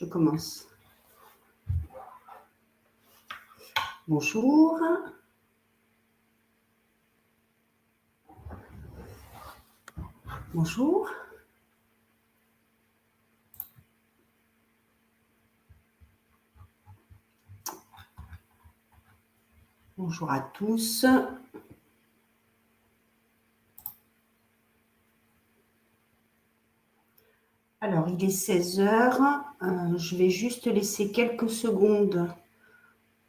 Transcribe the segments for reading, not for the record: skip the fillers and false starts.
Je commence. Bonjour. Bonjour. Bonjour à tous. Alors, il est 16 heures. Je vais juste laisser quelques secondes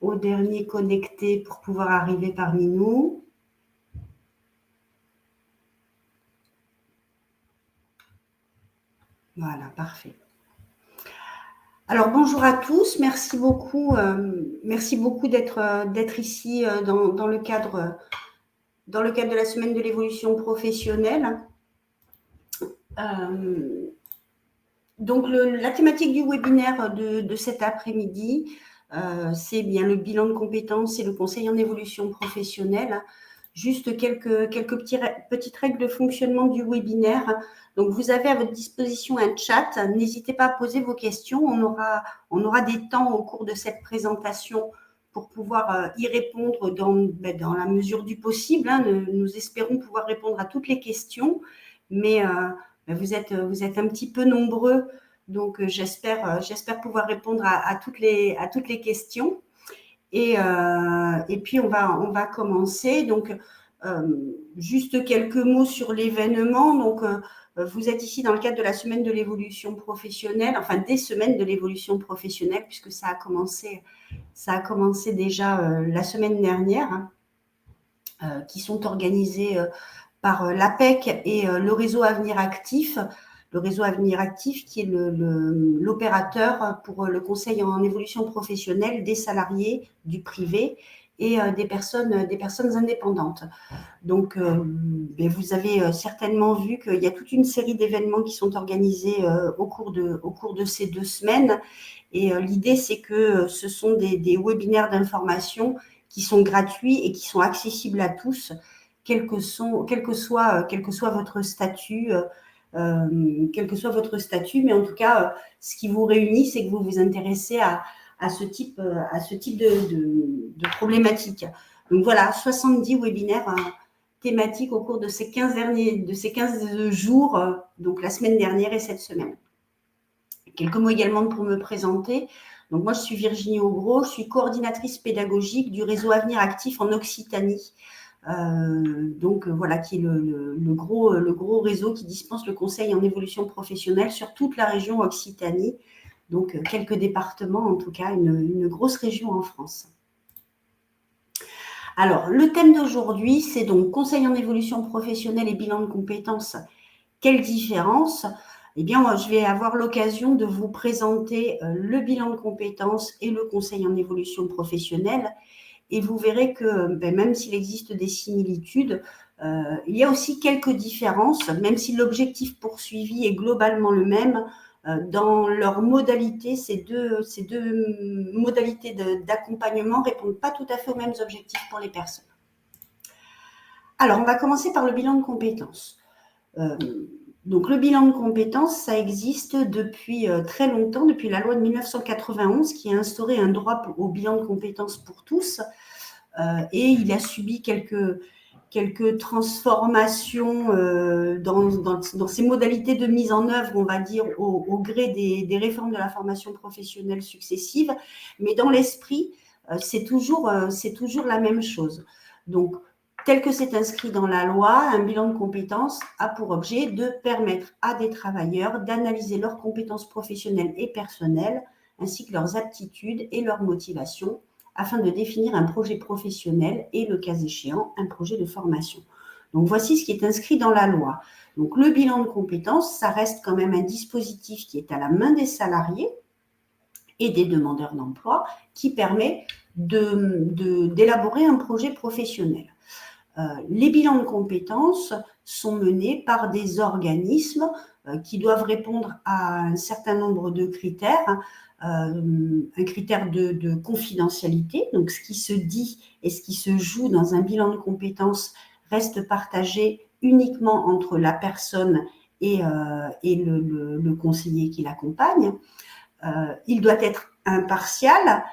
au dernier connecté pour pouvoir arriver parmi nous. Voilà, parfait. Alors, bonjour à tous. Merci beaucoup d'être ici dans le cadre de la semaine de l'évolution professionnelle. Donc, la thématique du webinaire de cet après-midi, c'est bien le bilan de compétences et le conseil en évolution professionnelle. Juste quelques petites règles de fonctionnement du webinaire. Donc, vous avez à votre disposition un chat. N'hésitez pas à poser vos questions. On aura des temps au cours de cette présentation pour pouvoir y répondre dans la mesure du possible. Nous espérons pouvoir répondre à toutes les questions, mais vous êtes un petit peu nombreux, donc j'espère pouvoir répondre à toutes les questions. Et puis on va commencer. Donc juste quelques mots sur l'événement. Donc vous êtes ici dans le cadre de la semaine de l'évolution professionnelle, enfin des semaines de l'évolution professionnelle, puisque ça a commencé déjà la semaine dernière, qui sont organisées par l'APEC et le réseau Avenir Actif. Le réseau Avenir Actif qui est l'opérateur pour le conseil en évolution professionnelle des salariés du privé et des personnes indépendantes. Donc, vous avez certainement vu qu'il y a toute une série d'événements qui sont organisés au cours de ces 2 semaines. Et l'idée, c'est que ce sont des webinaires d'information qui sont gratuits et qui sont accessibles à tous, quel que soit votre statut, mais en tout cas, ce qui vous réunit, c'est que vous vous intéressez à ce type de problématique. Donc voilà, 70 webinaires thématiques au cours de ces 15 jours, donc la semaine dernière et cette semaine. Quelques mots également pour me présenter. Donc moi, je suis Virginie Augros, je suis coordinatrice pédagogique du réseau Avenir Actif en Occitanie. Voilà, qui est le gros réseau qui dispense le conseil en évolution professionnelle sur toute la région Occitanie. Donc quelques départements, en tout cas, une grosse région en France. Alors, le thème d'aujourd'hui, c'est donc conseil en évolution professionnelle et bilan de compétences. Quelle différence ? Eh bien, moi, je vais avoir l'occasion de vous présenter le bilan de compétences et le conseil en évolution professionnelle. Et vous verrez que même s'il existe des similitudes, il y a aussi quelques différences, même si l'objectif poursuivi est globalement le même. Dans leurs modalités, ces deux modalités d'accompagnement ne répondent pas tout à fait aux mêmes objectifs pour les personnes. Alors, on va commencer par le bilan de compétences. Donc, le bilan de compétences, ça existe depuis très longtemps, depuis la loi de 1991 qui a instauré un droit au bilan de compétences pour tous. Et il a subi quelques transformations dans ses modalités de mise en œuvre, on va dire, au gré des réformes de la formation professionnelle successives. Mais dans l'esprit, c'est toujours la même chose. Donc, tel que c'est inscrit dans la loi, un bilan de compétences a pour objet de permettre à des travailleurs d'analyser leurs compétences professionnelles et personnelles, ainsi que leurs aptitudes et leurs motivations, afin de définir un projet professionnel et, le cas échéant, un projet de formation. Donc, voici ce qui est inscrit dans la loi. Donc, le bilan de compétences, ça reste quand même un dispositif qui est à la main des salariés et des demandeurs d'emploi qui permet d'élaborer un projet professionnel. Les bilans de compétences sont menés par des organismes qui doivent répondre à un certain nombre de critères. Un critère de confidentialité, donc ce qui se dit et ce qui se joue dans un bilan de compétences reste partagé uniquement entre la personne et le conseiller qui l'accompagne. Il doit être impartial,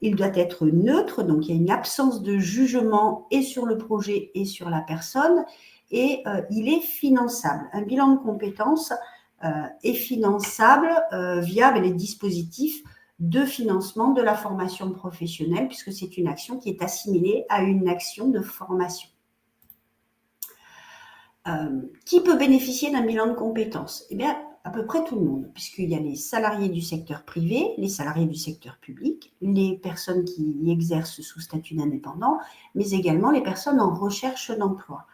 il doit être neutre, donc il y a une absence de jugement et sur le projet et sur la personne, et il est finançable. Un bilan de compétences est finançable via les dispositifs de financement de la formation professionnelle, puisque c'est une action qui est assimilée à une action de formation. Qui peut bénéficier d'un bilan de compétences? Eh bien, à peu près tout le monde, puisqu'il y a les salariés du secteur privé, les salariés du secteur public, les personnes qui exercent sous statut d'indépendant, mais également les personnes en recherche d'emploi.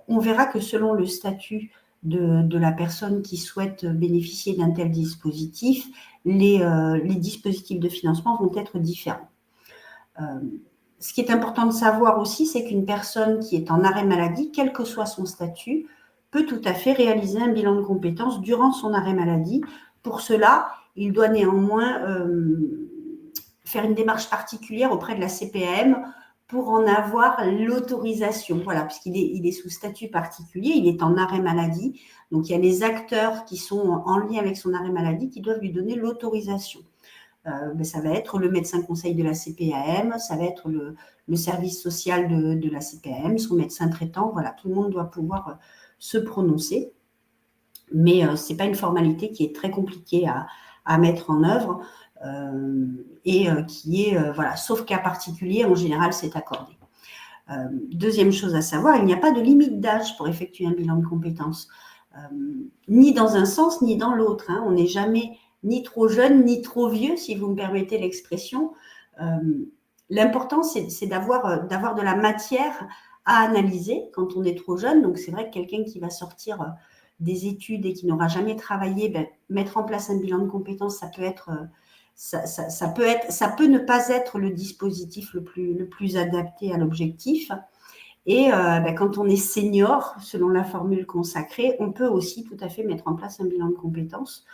On verra que selon le statut de la personne qui souhaite bénéficier d'un tel dispositif, les dispositifs de financement vont être différents. Ce qui est important de savoir aussi, c'est qu'une personne qui est en arrêt maladie, quel que soit son statut, peut tout à fait réaliser un bilan de compétences durant son arrêt maladie. Pour cela, il doit néanmoins faire une démarche particulière auprès de la CPAM pour en avoir l'autorisation. Voilà, puisqu'il est sous statut particulier, il est en arrêt maladie. Donc, il y a les acteurs qui sont en lien avec son arrêt maladie qui doivent lui donner l'autorisation. Ça va être le médecin conseil de la CPAM, ça va être le service social de la CPAM, son médecin traitant. Voilà, tout le monde doit pouvoir se prononcer. Mais ce n'est pas une formalité qui est très compliquée à mettre en œuvre et qui est, voilà, sauf cas particulier, en général, c'est accordé. Deuxième chose à savoir, il n'y a pas de limite d'âge pour effectuer un bilan de compétences, ni dans un sens ni dans l'autre. On n'est jamais ni trop jeune ni trop vieux, si vous me permettez l'expression. L'important, c'est d'avoir de la matière à analyser quand on est trop jeune. Donc, c'est vrai que quelqu'un qui va sortir des études et qui n'aura jamais travaillé, mettre en place un bilan de compétences, ça peut ne pas être le dispositif le plus adapté à l'objectif. Et quand on est senior, selon la formule consacrée, on peut aussi tout à fait mettre en place un bilan de compétences.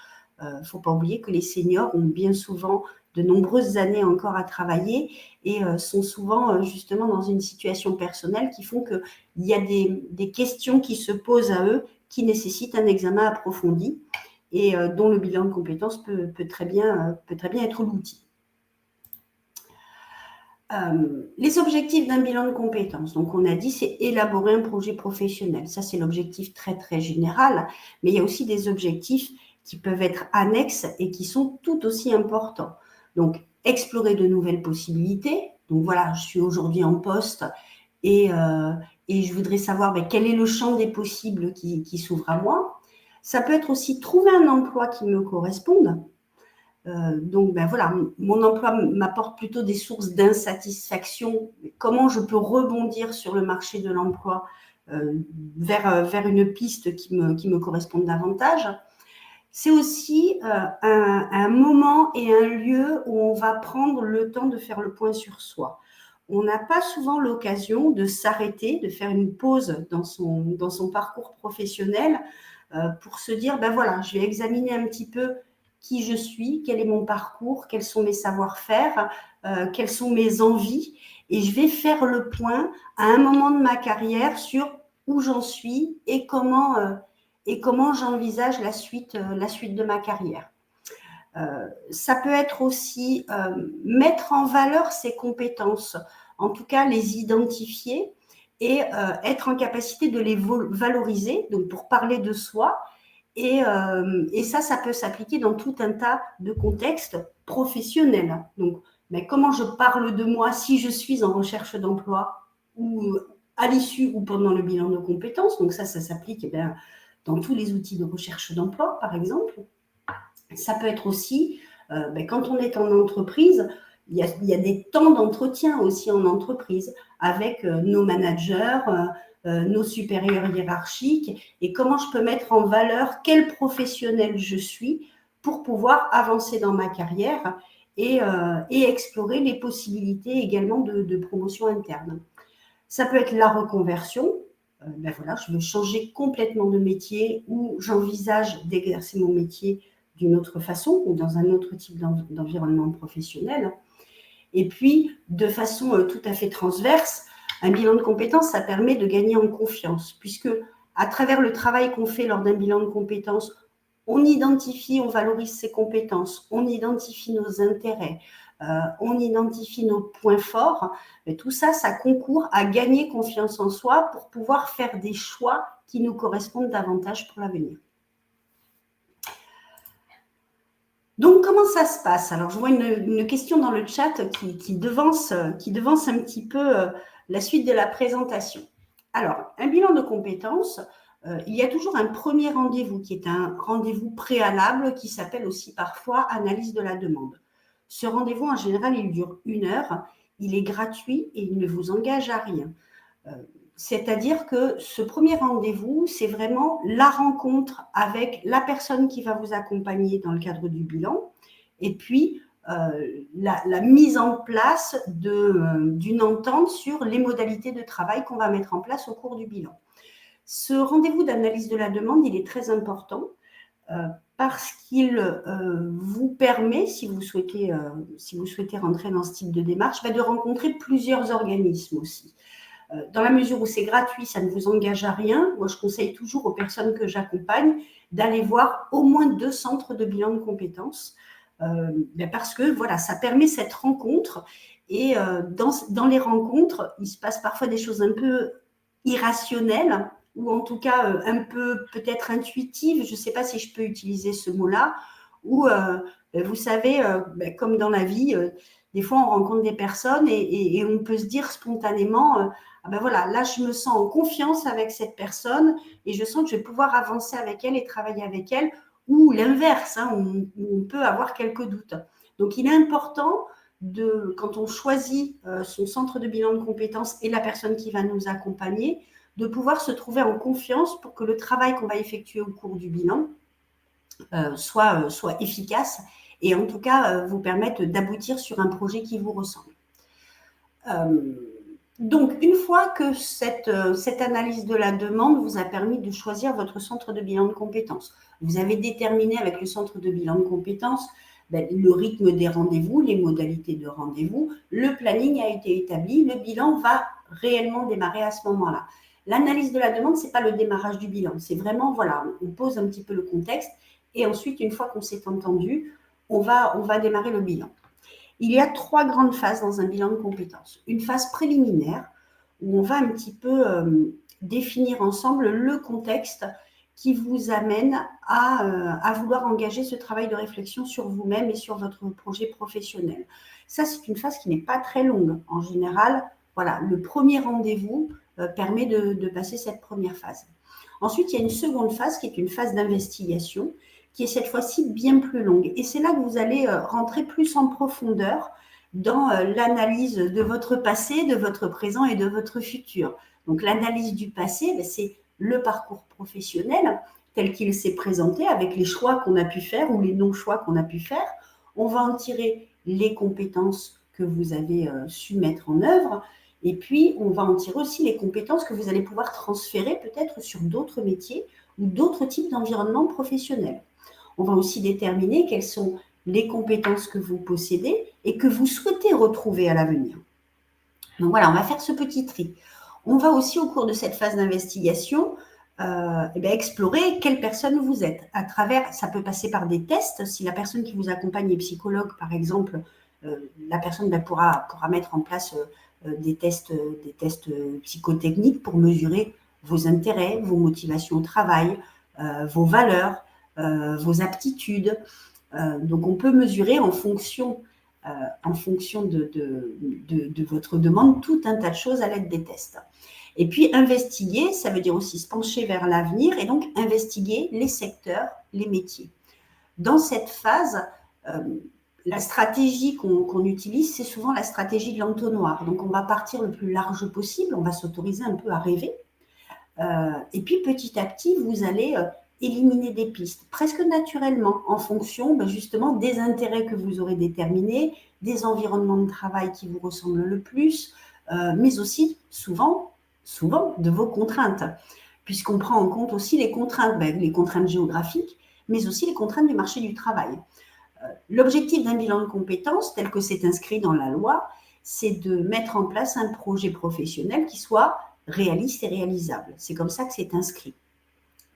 Il ne faut pas oublier que les seniors ont bien souvent de nombreuses années encore à travailler et sont souvent justement dans une situation personnelle qui font qu'il y a des questions qui se posent à eux qui nécessitent un examen approfondi et dont le bilan de compétences peut très bien être l'outil. Les objectifs d'un bilan de compétences, donc on a dit, c'est élaborer un projet professionnel. Ça, c'est l'objectif très, très général, mais il y a aussi des objectifs qui peuvent être annexes et qui sont tout aussi importants. Donc, explorer de nouvelles possibilités. Donc voilà, je suis aujourd'hui en poste et je voudrais savoir quel est le champ des possibles qui s'ouvre à moi. Ça peut être aussi trouver un emploi qui me corresponde. Donc, voilà, mon emploi m'apporte plutôt des sources d'insatisfaction. Comment je peux rebondir sur le marché de l'emploi vers une piste qui me corresponde davantage. C'est aussi un moment et un lieu où on va prendre le temps de faire le point sur soi. On n'a pas souvent l'occasion de s'arrêter, de faire une pause dans son parcours professionnel pour se dire, voilà, je vais examiner un petit peu qui je suis, quel est mon parcours, quels sont mes savoir-faire, quelles sont mes envies, et je vais faire le point à un moment de ma carrière sur où j'en suis et comment j'envisage la suite de ma carrière. Ça peut être aussi mettre en valeur ses compétences, en tout cas les identifier et être en capacité de les valoriser, donc pour parler de soi. Et ça peut s'appliquer dans tout un tas de contextes professionnels. Donc, comment je parle de moi si je suis en recherche d'emploi ou à l'issue ou pendant le bilan de compétences. Donc, ça s'applique dans tous les outils de recherche d'emploi, par exemple. Ça peut être aussi, quand on est en entreprise, il y a des temps d'entretien aussi en entreprise avec nos managers, nos supérieurs hiérarchiques, et comment je peux mettre en valeur quel professionnel je suis pour pouvoir avancer dans ma carrière et explorer les possibilités également de promotion interne. Ça peut être la reconversion. Voilà, je veux changer complètement de métier ou j'envisage d'exercer mon métier d'une autre façon ou dans un autre type d'environnement professionnel. Et puis, de façon tout à fait transverse, un bilan de compétences, ça permet de gagner en confiance, puisque à travers le travail qu'on fait lors d'un bilan de compétences, on identifie, on valorise ses compétences, on identifie nos intérêts, on identifie nos points forts. Mais tout ça, ça concourt à gagner confiance en soi pour pouvoir faire des choix qui nous correspondent davantage pour l'avenir. Donc, comment ça se passe? Alors, je vois une question dans le chat qui devance un petit peu la suite de la présentation. Alors, un bilan de compétences, il y a toujours un premier rendez-vous qui est un rendez-vous préalable qui s'appelle aussi parfois analyse de la demande. Ce rendez-vous, en général, il dure 1 heure, il est gratuit et il ne vous engage à rien. C'est-à-dire que ce premier rendez-vous, c'est vraiment la rencontre avec la personne qui va vous accompagner dans le cadre du bilan et puis la mise en place d'une entente sur les modalités de travail qu'on va mettre en place au cours du bilan. Ce rendez-vous d'analyse de la demande, il est très important parce qu'il vous permet, si vous souhaitez rentrer dans ce type de démarche, de rencontrer plusieurs organismes aussi. Dans la mesure où c'est gratuit, ça ne vous engage à rien. Moi, je conseille toujours aux personnes que j'accompagne d'aller voir au moins 2 centres de bilan de compétences parce que voilà, ça permet cette rencontre. Et dans les rencontres, il se passe parfois des choses un peu irrationnelles ou en tout cas un peu peut-être intuitives. Je ne sais pas si je peux utiliser ce mot-là. Ou vous savez, comme dans la vie, des fois on rencontre des personnes et on peut se dire spontanément voilà, là je me sens en confiance avec cette personne et je sens que je vais pouvoir avancer avec elle et travailler avec elle, ou l'inverse, on peut avoir quelques doutes. Donc il est important quand on choisit son centre de bilan de compétences et la personne qui va nous accompagner, de pouvoir se trouver en confiance pour que le travail qu'on va effectuer au cours du bilan soit efficace et en tout cas vous permettre d'aboutir sur un projet qui vous ressemble. Donc, une fois que cette analyse de la demande vous a permis de choisir votre centre de bilan de compétences, vous avez déterminé avec le centre de bilan de compétences le rythme des rendez-vous, les modalités de rendez-vous, le planning a été établi, le bilan va réellement démarrer à ce moment-là. L'analyse de la demande, ce n'est pas le démarrage du bilan, c'est vraiment, voilà, on pose un petit peu le contexte et ensuite, une fois qu'on s'est entendu, on va démarrer le bilan. Il y a 3 grandes phases dans un bilan de compétences. Une phase préliminaire où on va un petit peu définir ensemble le contexte qui vous amène à vouloir engager ce travail de réflexion sur vous-même et sur votre projet professionnel. Ça, c'est une phase qui n'est pas très longue. En général, voilà, le premier rendez-vous permet de passer cette première phase. Ensuite, il y a une seconde phase qui est une phase d'investigation qui est cette fois-ci bien plus longue. Et c'est là que vous allez rentrer plus en profondeur dans l'analyse de votre passé, de votre présent et de votre futur. Donc l'analyse du passé, c'est le parcours professionnel tel qu'il s'est présenté avec les choix qu'on a pu faire ou les non-choix qu'on a pu faire. On va en tirer les compétences que vous avez su mettre en œuvre et puis on va en tirer aussi les compétences que vous allez pouvoir transférer peut-être sur d'autres métiers ou d'autres types d'environnements professionnels. On va aussi déterminer quelles sont les compétences que vous possédez et que vous souhaitez retrouver à l'avenir. Donc voilà, on va faire ce petit tri. On va aussi, au cours de cette phase d'investigation, explorer quelle personne vous êtes. À travers, ça peut passer par des tests. Si la personne qui vous accompagne est psychologue, par exemple, la personne pourra mettre en place des tests psychotechniques pour mesurer vos intérêts, vos motivations au travail, vos valeurs, vos aptitudes. Donc, on peut mesurer en fonction de votre demande tout un tas de choses à l'aide des tests. Et puis, investiguer, ça veut dire aussi se pencher vers l'avenir et donc investiguer les secteurs, les métiers. Dans cette phase, la stratégie qu'on utilise, c'est souvent la stratégie de l'entonnoir. Donc, on va partir le plus large possible, on va s'autoriser un peu à rêver. Et puis, petit à petit, vous allez éliminer des pistes, presque naturellement, en fonction justement des intérêts que vous aurez déterminés, des environnements de travail qui vous ressemblent le plus, mais aussi souvent de vos contraintes, puisqu'on prend en compte aussi les contraintes géographiques, mais aussi les contraintes du marché du travail. L'objectif d'un bilan de compétences, tel que c'est inscrit dans la loi, c'est de mettre en place un projet professionnel qui soit réaliste et réalisable. C'est comme ça que c'est inscrit.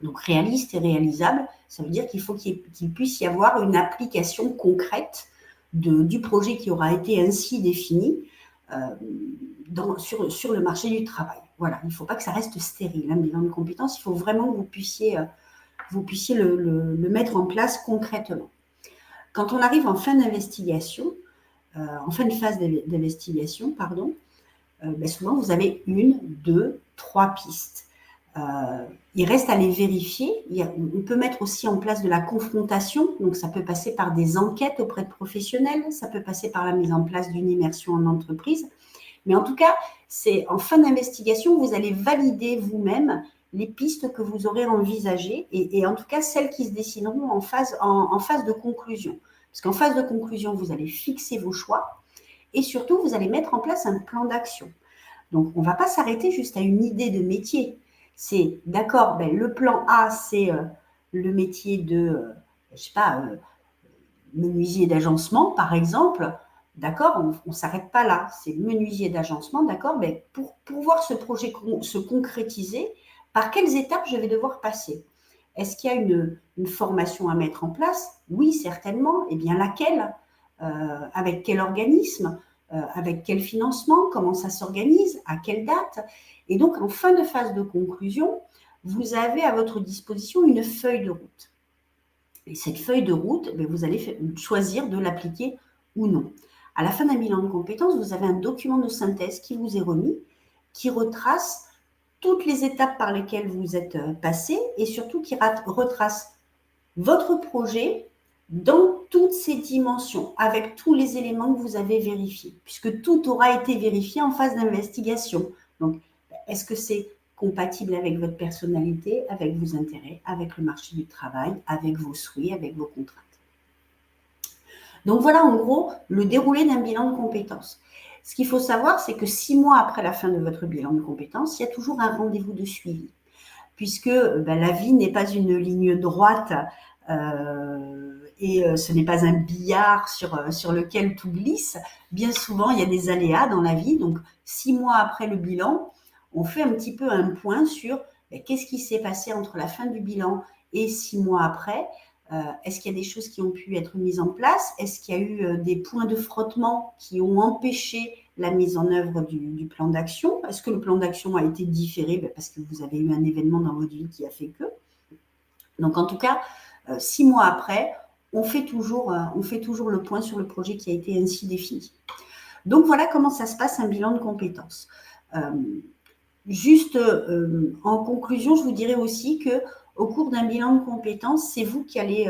Donc réaliste et réalisable, ça veut dire qu'il faut qu'il puisse y avoir une application concrète du projet qui aura été ainsi défini sur le marché du travail. Voilà, il ne faut pas que ça reste stérile, un bilan de compétences, il faut vraiment que vous puissiez le mettre en place concrètement. Quand on arrive en fin d'investigation, en fin de phase d'investigation, pardon, souvent vous avez 1, 2, 3 pistes. Il reste à les vérifier. On peut mettre aussi en place de la confrontation, donc ça peut passer par des enquêtes auprès de professionnels, ça peut passer par la mise en place d'une immersion en entreprise. Mais en tout cas, c'est en fin d'investigation, vous allez valider vous-même les pistes que vous aurez envisagées et en tout cas celles qui se dessineront en phase de conclusion. Parce qu'en phase de conclusion, vous allez fixer vos choix et surtout, vous allez mettre en place un plan d'action. Donc, on ne va pas s'arrêter juste à une idée de métier. C'est, d'accord, le plan A, c'est le métier de, menuisier d'agencement, par exemple. D'accord, on ne s'arrête pas là. C'est menuisier d'agencement, d'accord, pour pouvoir ce projet se concrétiser, par quelles étapes je vais devoir passer? Est-ce qu'il y a une formation à mettre en place? Oui, certainement. Eh bien, laquelle? Avec quel organisme? Avec quel financement? Comment ça s'organise? À quelle date? Et donc, en fin de phase de conclusion, vous avez à votre disposition une feuille de route. Et cette feuille de route, vous allez choisir de l'appliquer ou non. À la fin d'un bilan de compétences, vous avez un document de synthèse qui vous est remis, qui retrace toutes les étapes par lesquelles vous êtes passé et surtout qui retrace votre projet dans toutes ses dimensions, avec tous les éléments que vous avez vérifiés, puisque tout aura été vérifié en phase d'investigation. Donc, est-ce que c'est compatible avec votre personnalité, avec vos intérêts, avec le marché du travail, avec vos souhaits, avec vos contraintes? Donc voilà en gros le déroulé d'un bilan de compétences. Ce qu'il faut savoir, c'est que 6 mois après la fin de votre bilan de compétences, il y a toujours un rendez-vous de suivi, puisque la vie n'est pas une ligne droite et ce n'est pas un billard sur lequel tout glisse. Bien souvent, il y a des aléas dans la vie. Donc, 6 mois après le bilan, on fait un petit peu un point sur qu'est-ce qui s'est passé entre la fin du bilan et 6 mois après. Est-ce qu'il y a des choses qui ont pu être mises en place? Est-ce qu'il y a eu des points de frottement qui ont empêché la mise en œuvre du plan d'action? Est-ce que le plan d'action a été différé parce que vous avez eu un événement dans votre vie qui a fait que? Donc, en tout cas, 6 mois après, on fait toujours le point sur le projet qui a été ainsi défini. Donc, voilà comment ça se passe un bilan de compétences. Juste en conclusion, je vous dirais aussi que au cours d'un bilan de compétences, c'est vous qui allez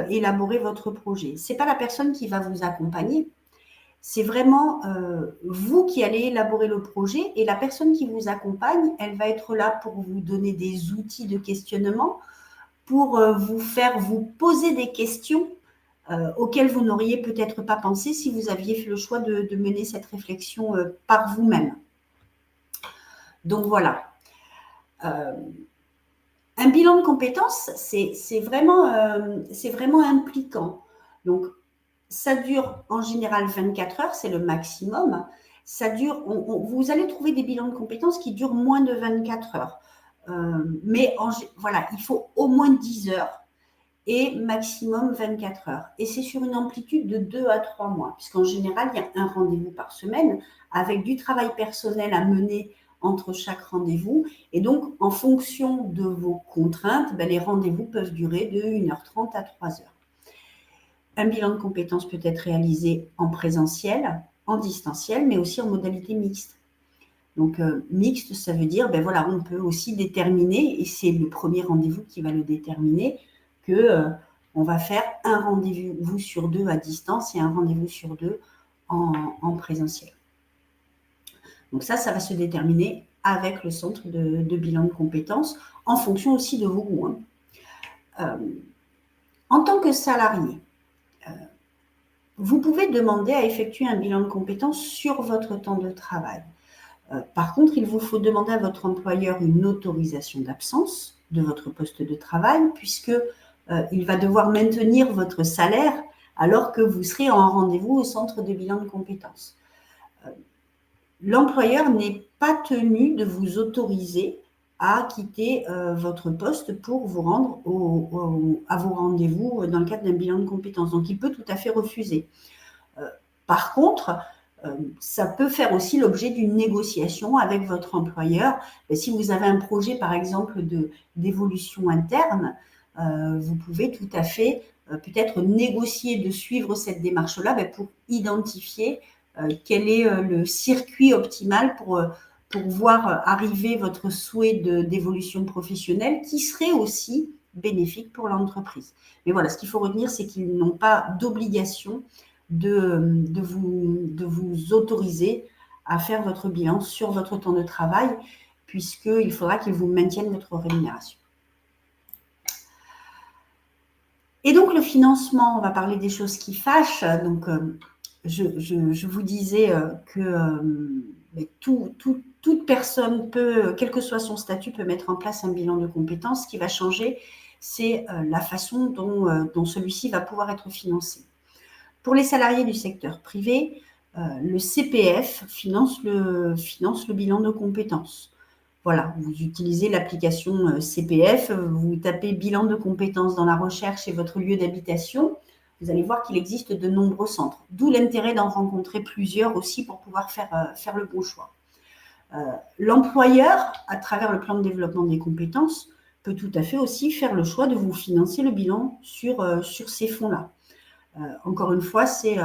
élaborer votre projet. Ce n'est pas la personne qui va vous accompagner. C'est vraiment vous qui allez élaborer le projet et la personne qui vous accompagne, elle va être là pour vous donner des outils de questionnement, pour vous faire vous poser des questions auxquelles vous n'auriez peut-être pas pensé si vous aviez fait le choix de mener cette réflexion par vous-même. Donc voilà. Un bilan de compétences, c'est vraiment impliquant. Donc, ça dure en général 24 heures, c'est le maximum. Ça dure, vous allez trouver des bilans de compétences qui durent moins de 24 heures. Mais voilà, il faut au moins 10 heures et maximum 24 heures. Et c'est sur une amplitude de 2 à 3 mois, puisqu'en général, il y a un rendez-vous par semaine avec du travail personnel à mener entre chaque rendez-vous. Et donc, en fonction de vos contraintes, les rendez-vous peuvent durer de 1h30 à 3 heures. Un bilan de compétences peut être réalisé en présentiel, en distanciel, mais aussi en modalité mixte. Donc, mixte, ça veut dire, voilà, on peut aussi déterminer, et c'est le premier rendez-vous qui va le déterminer, qu'on va faire un rendez-vous sur 2 à distance et un rendez-vous sur 2 en présentiel. Donc ça va se déterminer avec le centre de bilan de compétences, en fonction aussi de vos goûts. En tant que salarié, vous pouvez demander à effectuer un bilan de compétences sur votre temps de travail. Par contre, il vous faut demander à votre employeur une autorisation d'absence de votre poste de travail, puisqu'il va devoir maintenir votre salaire alors que vous serez en rendez-vous au centre de bilan de compétences. L'employeur n'est pas tenu de vous autoriser à quitter votre poste pour vous rendre à vos rendez-vous dans le cadre d'un bilan de compétences. Donc, il peut tout à fait refuser. Par contre, ça peut faire aussi l'objet d'une négociation avec votre employeur. Si vous avez un projet, par exemple, d'évolution interne, vous pouvez tout à fait peut-être négocier de suivre cette démarche-là pour identifier quel est le circuit optimal pour voir arriver votre souhait d'évolution professionnelle qui serait aussi bénéfique pour l'entreprise. Mais voilà, ce qu'il faut retenir, c'est qu'ils n'ont pas d'obligation de vous autoriser à faire votre bilan sur votre temps de travail, puisqu'il faudra qu'ils vous maintiennent votre rémunération. Et donc, le financement, on va parler des choses qui fâchent. Donc, je vous disais que toute personne peut, quel que soit son statut, peut mettre en place un bilan de compétences. Ce qui va changer, c'est la façon dont celui-ci va pouvoir être financé. Pour les salariés du secteur privé, le CPF finance le bilan de compétences. Voilà, vous utilisez l'application CPF, vous tapez bilan de compétences dans la recherche et votre lieu d'habitation. Vous allez voir qu'il existe de nombreux centres, d'où l'intérêt d'en rencontrer plusieurs aussi pour pouvoir faire le bon choix. L'employeur, à travers le plan de développement des compétences, peut tout à fait aussi faire le choix de vous financer le bilan sur ces fonds-là. Encore une fois, c'est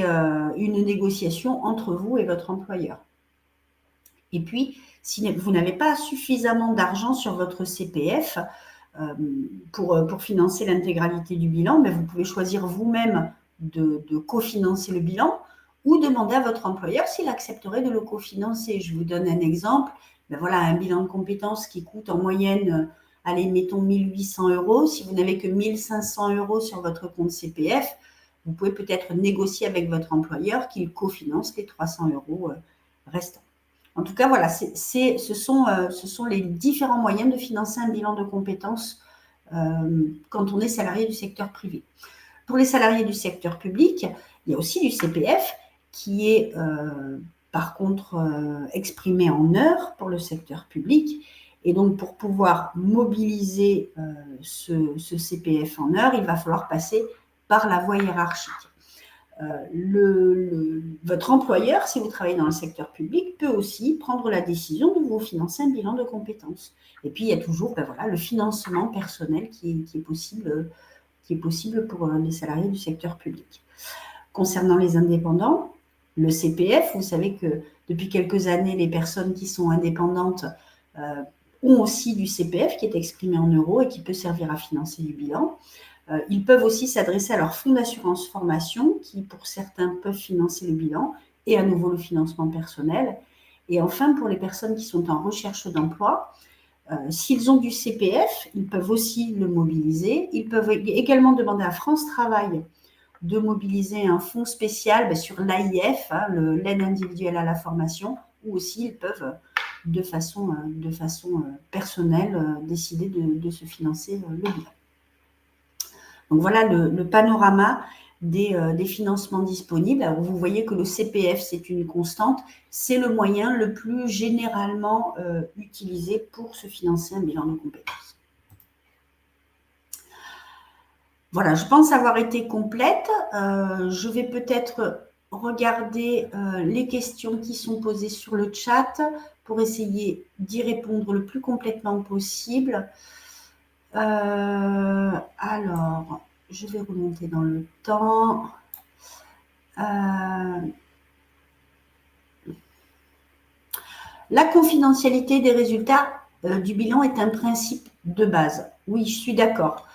une négociation entre vous et votre employeur. Et puis, si vous n'avez pas suffisamment d'argent sur votre CPF pour financer l'intégralité du bilan, vous pouvez choisir vous-même de cofinancer le bilan ou demander à votre employeur s'il accepterait de le cofinancer. Je vous donne un exemple. Voilà, un bilan de compétences qui coûte en moyenne, allez, mettons 1 800 €. Si vous n'avez que 1 500 € sur votre compte CPF, vous pouvez peut-être négocier avec votre employeur qu'il cofinance les 300 € restants. En tout cas, voilà, ce sont les différents moyens de financer un bilan de compétences quand on est salarié du secteur privé. Pour les salariés du secteur public, il y a aussi du CPF qui est par contre exprimé en heures pour le secteur public. Et donc, pour pouvoir mobiliser ce CPF en heures, il va falloir passer par la voie hiérarchique. Votre employeur, si vous travaillez dans le secteur public, peut aussi prendre la décision de vous financer un bilan de compétences. Et puis, il y a toujours le financement personnel qui est possible pour les salariés du secteur public. Concernant les indépendants, le CPF, vous savez que depuis quelques années, les personnes qui sont indépendantes ont aussi du CPF qui est exprimé en euros et qui peut servir à financer du bilan. Ils peuvent aussi s'adresser à leur fonds d'assurance formation qui, pour certains, peuvent financer le bilan et à nouveau le financement personnel. Et enfin, pour les personnes qui sont en recherche d'emploi, s'ils ont du CPF, ils peuvent aussi le mobiliser. Ils peuvent également demander à France Travail de mobiliser un fonds spécial sur l'AIF, l'aide individuelle à la formation, ou aussi ils peuvent de façon personnelle décider de se financer le bilan. Donc voilà le panorama des financements disponibles. Alors vous voyez que le CPF, c'est une constante, c'est le moyen le plus généralement utilisé pour se financer un bilan de compétences. Voilà, je pense avoir été complète. Je vais peut-être regarder les questions qui sont posées sur le chat pour essayer d'y répondre le plus complètement possible. Alors, je vais remonter dans le temps. La confidentialité des résultats du bilan est un principe de base. Oui, je suis d'accord.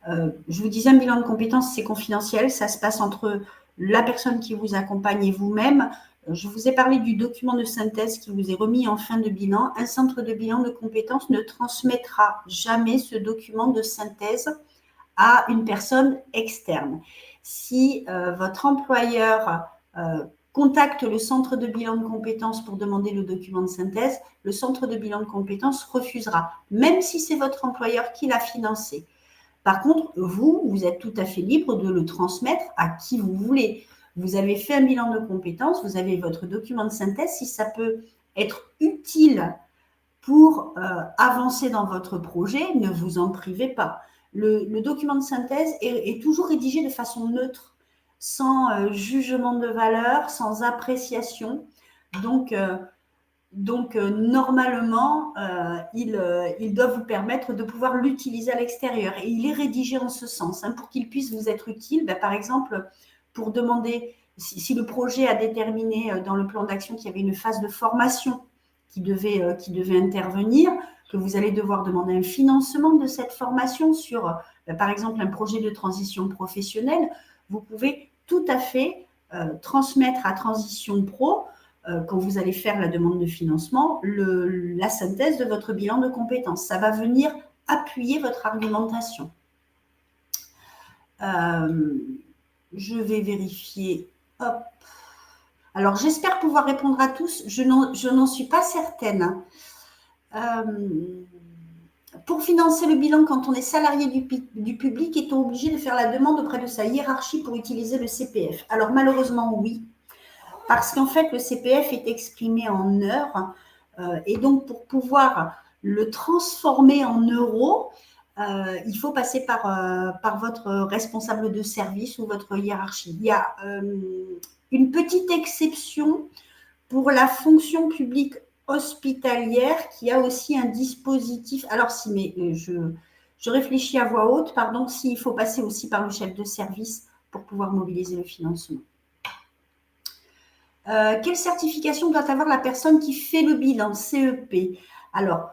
Je vous disais, un bilan de compétences, c'est confidentiel. Ça se passe entre la personne qui vous accompagne et vous-même. Je vous ai parlé du document de synthèse qui vous est remis en fin de bilan. Un centre de bilan de compétences ne transmettra jamais ce document de synthèse à une personne externe. Si votre employeur contacte le centre de bilan de compétences pour demander le document de synthèse, le centre de bilan de compétences refusera, même si c'est votre employeur qui l'a financé. Par contre, vous êtes tout à fait libre de le transmettre à qui vous voulez. Vous avez fait un bilan de compétences, vous avez votre document de synthèse. Si ça peut être utile pour avancer dans votre projet, ne vous en privez pas. Le document de synthèse est toujours rédigé de façon neutre, sans jugement de valeur, sans appréciation. Donc, normalement, il doit vous permettre de pouvoir l'utiliser à l'extérieur. Et il est rédigé en ce sens, pour qu'il puisse vous être utile. Par exemple, pour demander, si le projet a déterminé dans le plan d'action qu'il y avait une phase de formation qui devait intervenir, que vous allez devoir demander un financement de cette formation sur, par exemple, un projet de transition professionnelle, vous pouvez tout à fait transmettre à Transition Pro, quand vous allez faire la demande de financement, la synthèse de votre bilan de compétences. Ça va venir appuyer votre argumentation. Je vais vérifier. Hop. Alors, j'espère pouvoir répondre à tous. Je n'en suis pas certaine. Pour financer le bilan, quand on est salarié du public, est-on obligé de faire la demande auprès de sa hiérarchie pour utiliser le CPF? Alors, malheureusement, oui. Parce qu'en fait, le CPF est exprimé en heures. Et donc, pour pouvoir le transformer en euros, il faut passer par votre responsable de service ou votre hiérarchie. Il y a une petite exception pour la fonction publique hospitalière qui a aussi un dispositif. Alors, mais je réfléchis à voix haute, pardon, s'il faut passer aussi par le chef de service pour pouvoir mobiliser le financement. Quelle certification doit avoir la personne qui fait le bilan, CEP? Alors,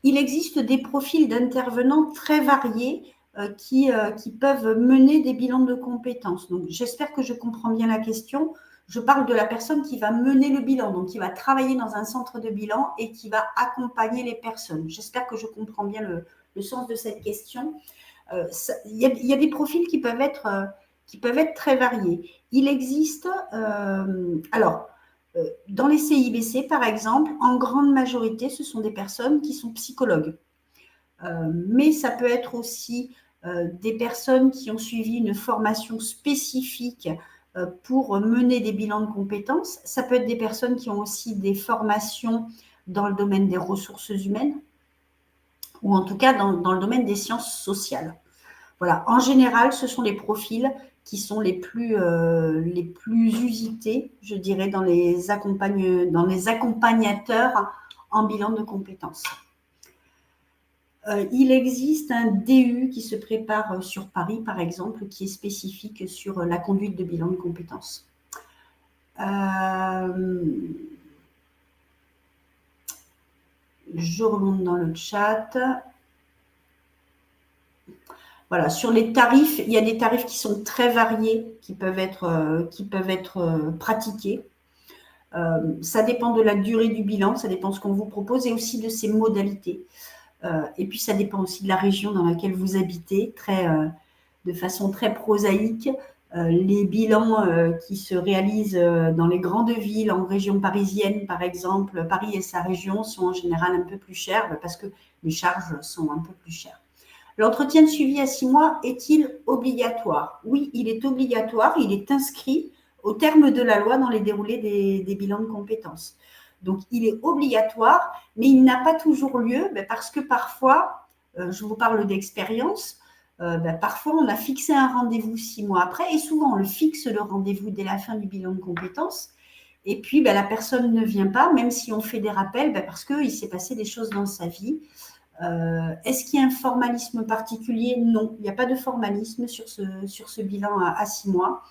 il existe des profils d'intervenants très variés qui peuvent mener des bilans de compétences. Donc, j'espère que je comprends bien la question. Je parle de la personne qui va mener le bilan, donc qui va travailler dans un centre de bilan et qui va accompagner les personnes. J'espère que je comprends bien le sens de cette question. Il y a des profils qui peuvent être très variés. Il existe, dans les CIBC, par exemple, en grande majorité, ce sont des personnes qui sont psychologues. Mais ça peut être aussi des personnes qui ont suivi une formation spécifique pour mener des bilans de compétences. Ça peut être des personnes qui ont aussi des formations dans le domaine des ressources humaines ou en tout cas dans le domaine des sciences sociales. Voilà, en général, ce sont les profils qui sont les plus usités, je dirais, dans les accompagnateurs en bilan de compétences. Il existe un DU qui se prépare sur Paris, par exemple, qui est spécifique sur la conduite de bilan de compétences. Je remonte dans le chat. Voilà, sur les tarifs, il y a des tarifs qui sont très variés, qui peuvent être pratiqués. Ça dépend de la durée du bilan, ça dépend de ce qu'on vous propose et aussi de ses modalités. Et puis, ça dépend aussi de la région dans laquelle vous habitez, de façon très prosaïque. Les bilans qui se réalisent dans les grandes villes, en région parisienne, par exemple, Paris et sa région, sont en général un peu plus chers parce que les charges sont un peu plus chères. L'entretien de suivi à 6 mois est-il obligatoire? Oui, il est obligatoire, il est inscrit au terme de la loi dans les déroulés des bilans de compétences. Donc, il est obligatoire, mais il n'a pas toujours lieu parce que parfois, je vous parle d'expérience, parfois on a fixé un rendez-vous 6 mois après et souvent on le fixe le rendez-vous dès la fin du bilan de compétences et puis la personne ne vient pas, même si on fait des rappels, parce qu'il s'est passé des choses dans sa vie. Est-ce qu'il y a un formalisme particulier? Non, il n'y a pas de formalisme sur ce bilan à 6 mois.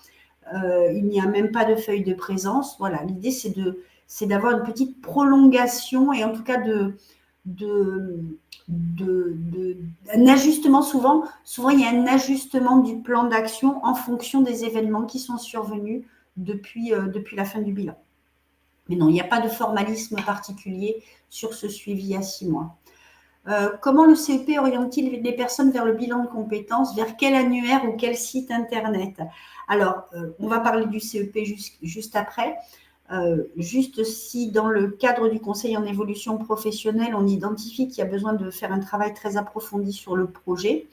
Il n'y a même pas de feuille de présence. Voilà, l'idée, c'est d'avoir une petite prolongation et en tout cas un ajustement. Souvent, il y a un ajustement du plan d'action en fonction des événements qui sont survenus depuis la fin du bilan. Mais non, il n'y a pas de formalisme particulier sur ce suivi à 6 mois. Comment le CEP oriente-t-il les personnes vers le bilan de compétences? Vers quel annuaire ou quel site internet? Alors, on va parler du CEP juste après. Juste si dans le cadre du conseil en évolution professionnelle, on identifie qu'il y a besoin de faire un travail très approfondi sur le projet,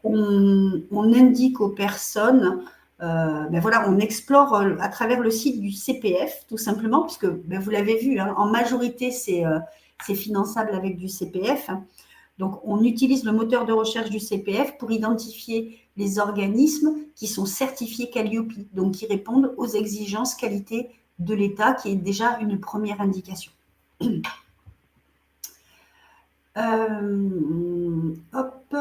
on indique aux personnes, on explore à travers le site du CPF, tout simplement, puisque vous l'avez vu, en majorité, c'est c'est finançable avec du CPF. Donc, on utilise le moteur de recherche du CPF pour identifier les organismes qui sont certifiés Calliope, donc qui répondent aux exigences qualité de l'État, qui est déjà une première indication. Hop.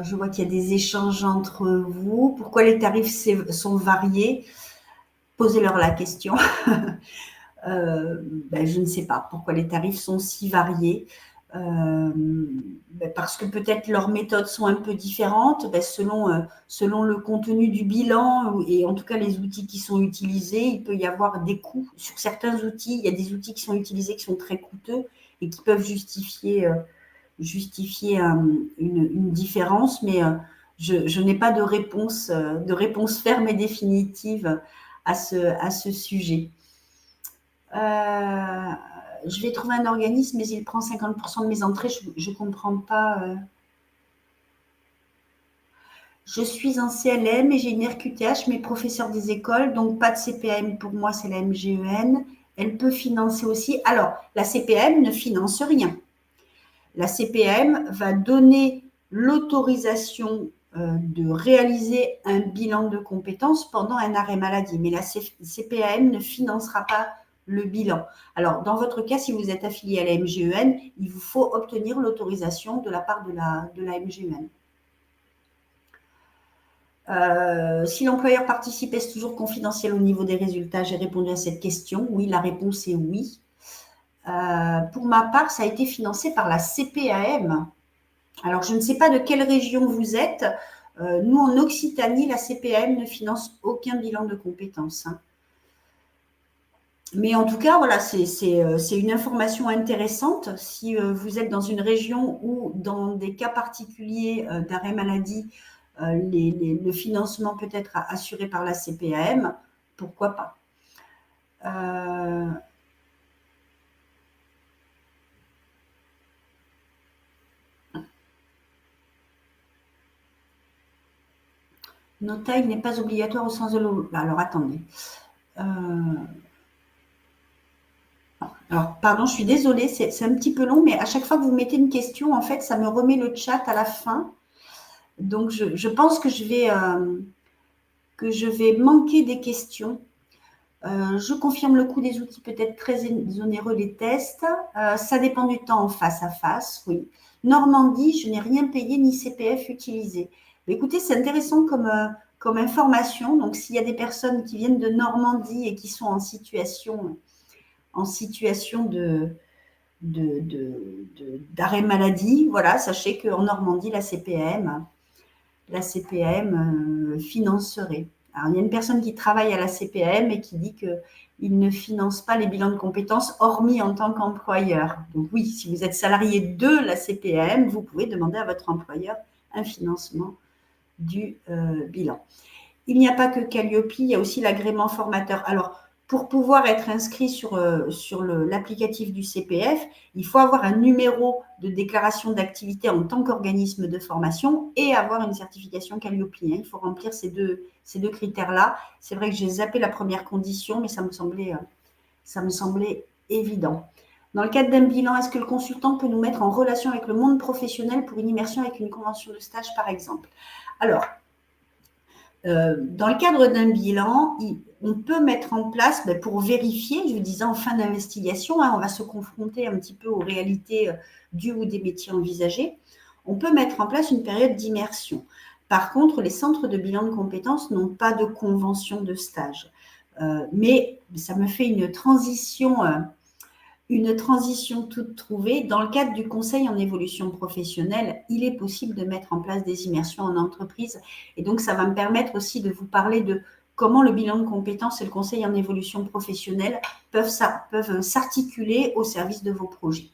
Je vois qu'il y a des échanges entre vous. Pourquoi les tarifs sont variés? Posez-leur la question. Je ne sais pas pourquoi les tarifs sont si variés. Parce que peut-être leurs méthodes sont un peu différentes selon le contenu du bilan et en tout cas les outils qui sont utilisés. Il peut y avoir des coûts sur certains outils. Il y a des outils qui sont utilisés qui sont très coûteux et qui peuvent justifier une différence, mais je n'ai pas de réponse ferme et définitive à ce sujet. Je vais trouver un organisme, mais il prend 50% de mes entrées. Je ne comprends pas. Je suis en CLM et j'ai une RQTH, mais professeur des écoles, donc pas de CPM. Pour moi, c'est la MGEN. Elle peut financer aussi. Alors, la CPM ne finance rien. La CPM va donner l'autorisation de réaliser un bilan de compétences pendant un arrêt maladie, mais la CPAM ne financera pas le bilan. Alors, dans votre cas, si vous êtes affilié à la MGEN, il vous faut obtenir l'autorisation de la part de la MGEN. Si l'employeur participe, est-ce toujours confidentiel au niveau des résultats? J'ai répondu à cette question. Oui, la réponse est oui. Pour ma part, ça a été financé par la CPAM. Alors, je ne sais pas de quelle région vous êtes. Nous, en Occitanie, la CPAM ne finance aucun bilan de compétences. Hein. Mais en tout cas, voilà, c'est une information intéressante. Si vous êtes dans une région où, dans des cas particuliers d'arrêt maladie, le financement peut être assuré par la CPAM, pourquoi pas. Nota, il n'est pas obligatoire au sens de l'eau. Alors, attendez. Alors, pardon, je suis désolée, c'est un petit peu long, mais à chaque fois que vous mettez une question, en fait, ça me remet le chat à la fin. Donc, je pense que je vais manquer des questions. Je confirme le coût des outils peut être très onéreux, les tests. Ça dépend du temps en face à face, oui. Normandie, je n'ai rien payé ni CPF utilisé. Mais écoutez, c'est intéressant comme information. Donc, s'il y a des personnes qui viennent de Normandie et qui sont en situation d'arrêt maladie, voilà, sachez qu'en Normandie, la CPM financerait. Alors, il y a une personne qui travaille à la CPM et qui dit qu'il ne finance pas les bilans de compétences, hormis en tant qu'employeur. Donc oui, si vous êtes salarié de la CPM, vous pouvez demander à votre employeur un financement du bilan. Il n'y a pas que Calliope, il y a aussi l'agrément formateur. Alors, pour pouvoir être inscrit sur l'applicatif du CPF, il faut avoir un numéro de déclaration d'activité en tant qu'organisme de formation et avoir une certification Calliope. Il faut remplir ces deux critères-là. C'est vrai que j'ai zappé la première condition, mais ça me semblait évident. Dans le cadre d'un bilan, est-ce que le consultant peut nous mettre en relation avec le monde professionnel pour une immersion avec une convention de stage, par exemple? Alors, dans le cadre d'un bilan, on peut mettre en place, pour vérifier, je vous disais en fin d'investigation, on va se confronter un petit peu aux réalités du ou des métiers envisagés, on peut mettre en place une période d'immersion. Par contre, les centres de bilan de compétences n'ont pas de convention de stage. Mais ça me fait une transition toute trouvée. Dans le cadre du conseil en évolution professionnelle, il est possible de mettre en place des immersions en entreprise. Et donc, ça va me permettre aussi de vous parler de comment le bilan de compétences et le conseil en évolution professionnelle peuvent s'articuler au service de vos projets.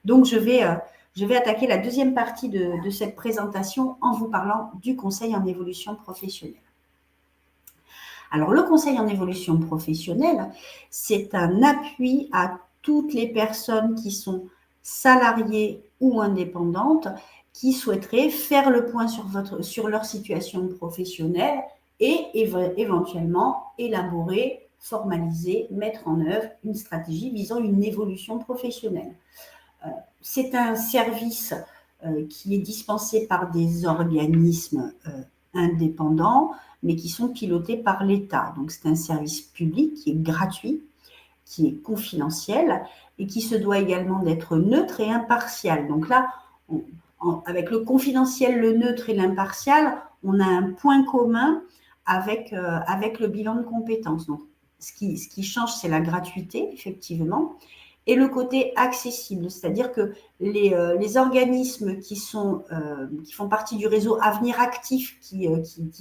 Donc, je vais attaquer la deuxième partie de cette présentation en vous parlant du conseil en évolution professionnelle. Alors, le conseil en évolution professionnelle, c'est un appui à toutes les personnes qui sont salariées ou indépendantes, qui souhaiteraient faire le point sur leur situation professionnelle et éventuellement élaborer, formaliser, mettre en œuvre une stratégie visant une évolution professionnelle. C'est un service qui est dispensé par des organismes indépendants, mais qui sont pilotés par l'État. Donc c'est un service public qui est gratuit, qui est confidentiel et qui se doit également d'être neutre et impartial. Donc là, avec le confidentiel, le neutre et l'impartial, on a un point commun avec le bilan de compétences. Donc, ce qui change, c'est la gratuité, effectivement, et le côté accessible, c'est-à-dire que les organismes qui font partie du réseau Avenir Actif, qui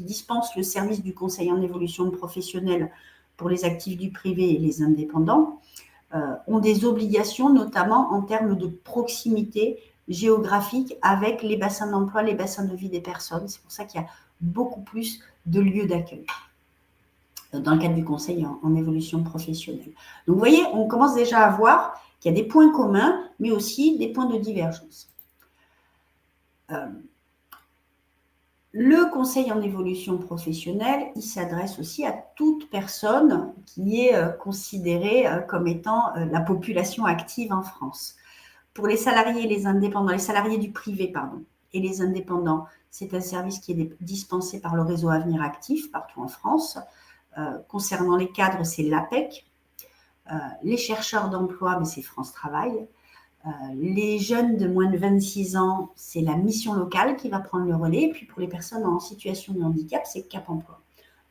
dispensent le service du conseil en évolution professionnelle pour les actifs du privé et les indépendants, ont des obligations, notamment en termes de proximité géographique avec les bassins d'emploi, les bassins de vie des personnes. C'est pour ça qu'il y a beaucoup plus de lieux d'accueil dans le cadre du conseil en évolution professionnelle. Donc, vous voyez, on commence déjà à voir qu'il y a des points communs, mais aussi des points de divergence. Le conseil en évolution professionnelle, il s'adresse aussi à toute personne qui est considérée comme étant la population active en France. Pour les salariés et les indépendants, les salariés du privé, pardon, et les indépendants, c'est un service qui est dispensé par le réseau Avenir Actif partout en France. Concernant les cadres, c'est l'APEC. Les chercheurs d'emploi, c'est France Travail. Les jeunes de moins de 26 ans, c'est la mission locale qui va prendre le relais. Et puis pour les personnes en situation de handicap, c'est Cap Emploi.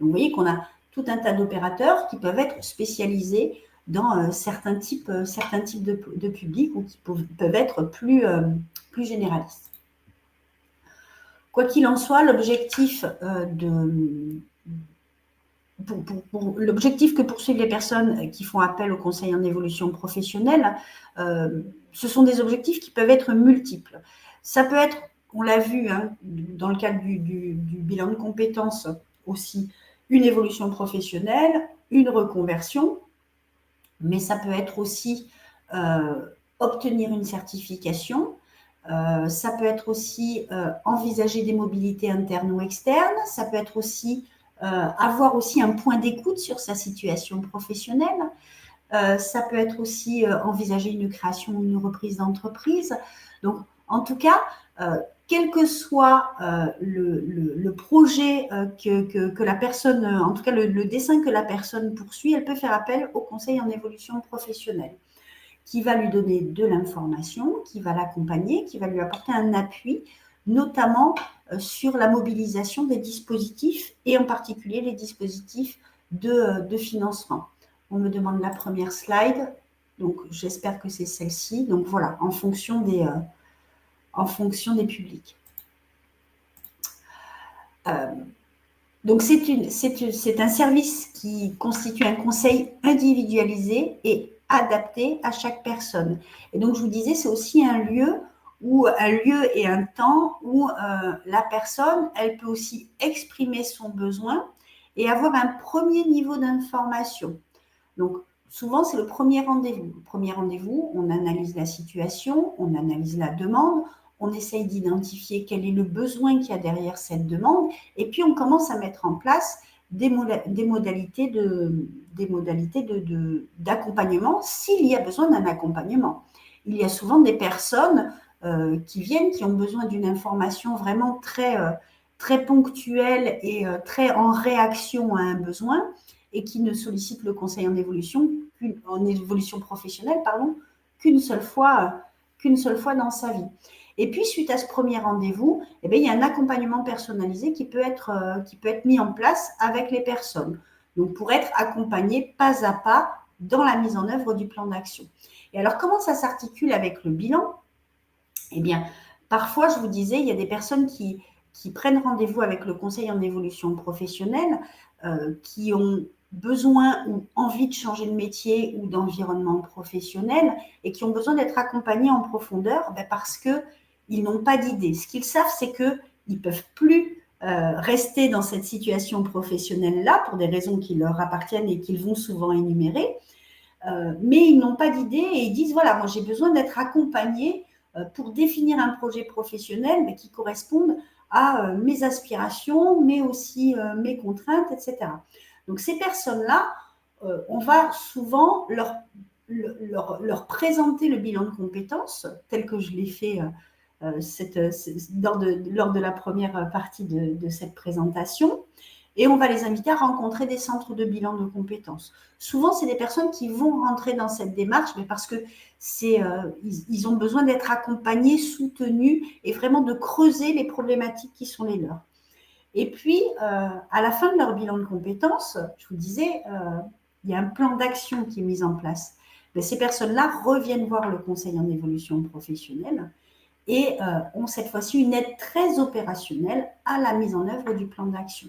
Donc vous voyez qu'on a tout un tas d'opérateurs qui peuvent être spécialisés dans certains types de publics ou qui peuvent être plus généralistes. Quoi qu'il en soit, l'objectif l'objectif que poursuivent les personnes qui font appel au conseil en évolution professionnelle, ce sont des objectifs qui peuvent être multiples. Ça peut être, on l'a vu dans le cadre du bilan de compétences aussi, une évolution professionnelle, une reconversion, mais ça peut être aussi obtenir une certification, ça peut être aussi envisager des mobilités internes ou externes, ça peut être aussi avoir aussi un point d'écoute sur sa situation professionnelle. Ça peut être aussi envisager une création ou une reprise d'entreprise. Donc, en tout cas, quel que soit le projet que la personne, en tout cas le dessin que la personne poursuit, elle peut faire appel au conseil en évolution professionnelle, qui va lui donner de l'information, qui va l'accompagner, qui va lui apporter un appui, notamment sur la mobilisation des dispositifs et en particulier les dispositifs de financement. On me demande la première slide, donc j'espère que c'est celle-ci. Donc voilà, en fonction des publics. Donc c'est un service qui constitue un conseil individualisé et adapté à chaque personne. Et donc je vous disais, c'est aussi un lieu et un temps où la personne, elle peut aussi exprimer son besoin et avoir un premier niveau d'information. Donc, souvent, c'est le premier rendez-vous. Le premier rendez-vous, on analyse la situation, on analyse la demande, on essaye d'identifier quel est le besoin qu'il y a derrière cette demande, et puis on commence à mettre en place des modalités d'accompagnement s'il y a besoin d'un accompagnement. Il y a souvent des personnes qui viennent, qui ont besoin d'une information vraiment très ponctuelle et très en réaction à un besoin, et qui ne sollicitent le conseil en évolution professionnelle, qu'une seule fois dans sa vie. Et puis, suite à ce premier rendez-vous, il y a un accompagnement personnalisé qui peut être mis en place avec les personnes. Donc, pour être accompagné pas à pas dans la mise en œuvre du plan d'action. Et alors, comment ça s'articule avec le bilan ? Eh bien, parfois, je vous disais, il y a des personnes qui prennent rendez-vous avec le conseil en évolution professionnelle, qui ont besoin ou envie de changer de métier ou d'environnement professionnel et qui ont besoin d'être accompagnés en profondeur parce qu'ils n'ont pas d'idée. Ce qu'ils savent, c'est qu'ils ne peuvent plus rester dans cette situation professionnelle-là pour des raisons qui leur appartiennent et qu'ils vont souvent énumérer, mais ils n'ont pas d'idée et ils disent, voilà, moi j'ai besoin d'être accompagné pour définir un projet professionnel qui corresponde à mes aspirations, mais aussi mes contraintes, etc. Donc, ces personnes-là, on va souvent leur présenter le bilan de compétences, tel que je l'ai fait lors de la première partie de cette présentation. Et on va les inviter à rencontrer des centres de bilan de compétences. Souvent, c'est des personnes qui vont rentrer dans cette démarche, mais parce que ils ont besoin d'être accompagnés, soutenus et vraiment de creuser les problématiques qui sont les leurs. Et puis, à la fin de leur bilan de compétences, je vous disais, il y a un plan d'action qui est mis en place. Mais ces personnes-là reviennent voir le conseil en évolution professionnelle et ont cette fois-ci une aide très opérationnelle à la mise en œuvre du plan d'action.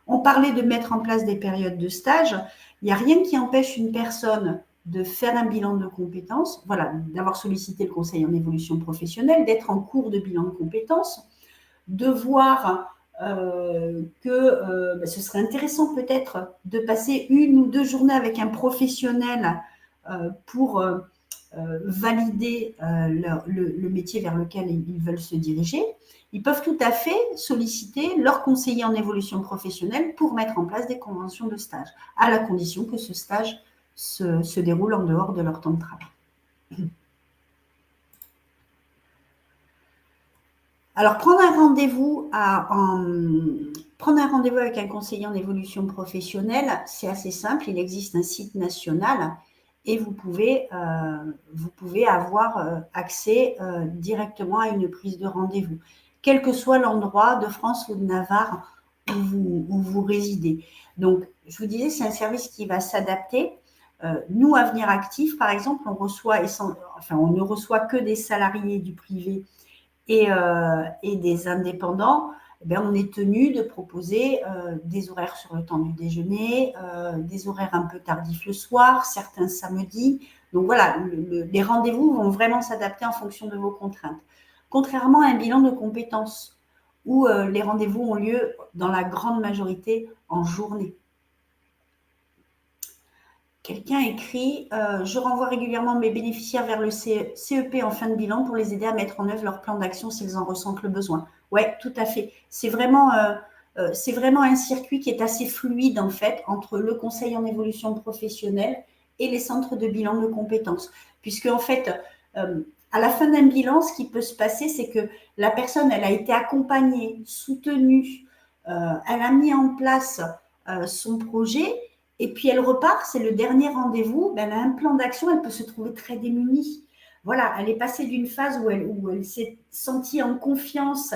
On parlait de mettre en place des périodes de stage. Il n'y a rien qui empêche une personne de faire un bilan de compétences, voilà, d'avoir sollicité le conseil en évolution professionnelle, d'être en cours de bilan de compétences, de voir que ce serait intéressant peut-être de passer 1 ou 2 journées avec un professionnel pour valider le métier vers lequel ils veulent se diriger. Ils peuvent tout à fait solliciter leur conseiller en évolution professionnelle pour mettre en place des conventions de stage, à la condition que ce stage se déroule en dehors de leur temps de travail. Alors, prendre un rendez-vous avec un conseiller en évolution professionnelle, c'est assez simple. Il existe un site national et vous pouvez avoir accès directement à une prise de rendez-vous, quel que soit l'endroit de France ou de Navarre où vous résidez. Donc, je vous disais, c'est un service qui va s'adapter. Nous, Avenir Actif, par exemple, on ne reçoit que des salariés du privé et des indépendants. On est tenu de proposer des horaires sur le temps du déjeuner, des horaires un peu tardifs le soir, certains samedis. Donc voilà, les rendez-vous vont vraiment s'adapter en fonction de vos contraintes. Contrairement à un bilan de compétences où les rendez-vous ont lieu dans la grande majorité en journée. Quelqu'un écrit « Je renvoie régulièrement mes bénéficiaires vers le CEP en fin de bilan pour les aider à mettre en œuvre leur plan d'action s'ils en ressentent le besoin. » Oui, tout à fait. C'est vraiment un circuit qui est assez fluide en fait entre le conseil en évolution professionnelle et les centres de bilan de compétences. Puisque en fait, à la fin d'un bilan, ce qui peut se passer, c'est que la personne, elle a été accompagnée, soutenue, elle a mis en place son projet. Et puis elle repart, c'est le dernier rendez-vous, elle a un plan d'action, elle peut se trouver très démunie. Voilà, elle est passée d'une phase où elle s'est sentie en confiance